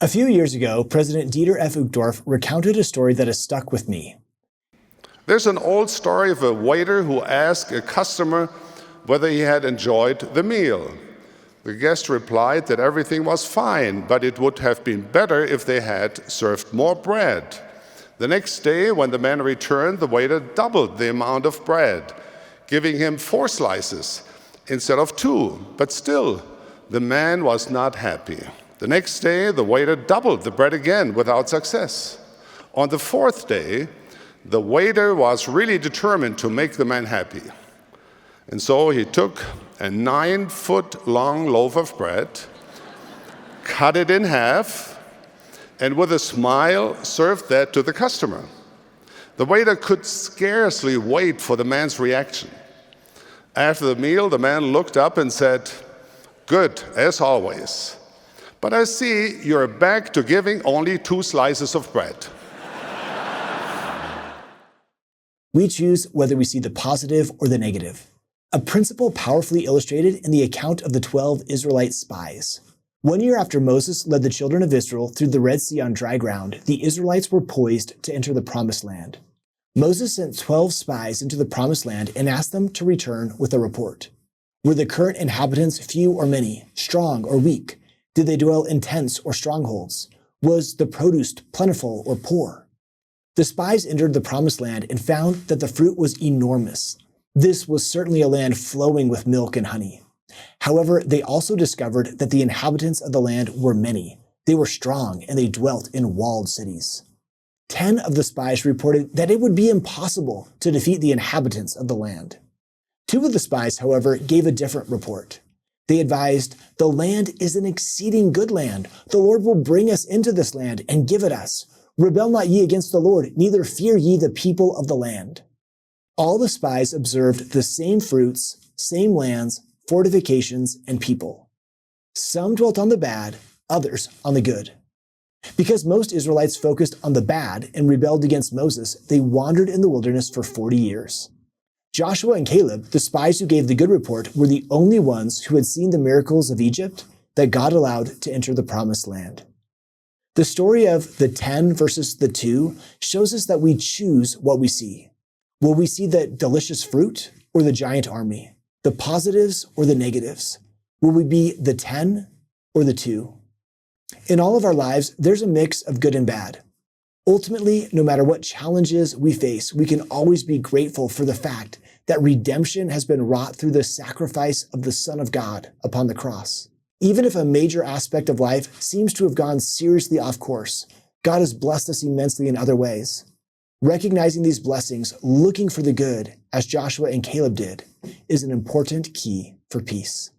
A few years ago, President Dieter F. Uchtdorf recounted a story that has stuck with me. There's an old story of a waiter who asked a customer whether he had enjoyed the meal. The guest replied that everything was fine, but it would have been better if they had served more bread. The next day, when the man returned, the waiter doubled the amount of bread, giving him 4 slices instead of 2. But still, the man was not happy. The next day, the waiter doubled the bread again without success. On the 4th day, the waiter was really determined to make the man happy. And so he took a 9-foot-long loaf of bread, cut it in half, and with a smile served that to the customer. The waiter could scarcely wait for the man's reaction. After the meal, the man looked up and said, "Good, as always. But I see you're back to giving only 2 slices of bread." We choose whether we see the positive or the negative. A principle powerfully illustrated in the account of the 12 Israelite spies. 1 year after Moses led the children of Israel through the Red Sea on dry ground, the Israelites were poised to enter the Promised Land. Moses sent 12 spies into the Promised Land and asked them to return with a report. Were the current inhabitants few or many, strong or weak? Did they dwell in tents or strongholds? Was the produce plentiful or poor? The spies entered the Promised Land and found that the fruit was enormous. This was certainly a land flowing with milk and honey. However, they also discovered that the inhabitants of the land were many. They were strong and they dwelt in walled cities. 10 of the spies reported that it would be impossible to defeat the inhabitants of the land. 2 of the spies, however, gave a different report. They advised, "The land is an exceeding good land. The Lord will bring us into this land and give it us. Rebel not ye against the Lord, neither fear ye the people of the land." All the spies observed the same fruits, same lands, fortifications, and people. Some dwelt on the bad, others on the good. Because most Israelites focused on the bad and rebelled against Moses, they wandered in the wilderness for 40 years. Joshua and Caleb, the spies who gave the good report, were the only ones who had seen the miracles of Egypt that God allowed to enter the Promised Land. The story of the 10 versus the 2 shows us that we choose what we see. Will we see the delicious fruit or the giant army, the positives or the negatives? Will we be the 10 or the 2? In all of our lives, there's a mix of good and bad. Ultimately, no matter what challenges we face, we can always be grateful for the fact that redemption has been wrought through the sacrifice of the Son of God upon the cross. Even if a major aspect of life seems to have gone seriously off course, God has blessed us immensely in other ways. Recognizing these blessings, looking for the good, as Joshua and Caleb did, is an important key for peace.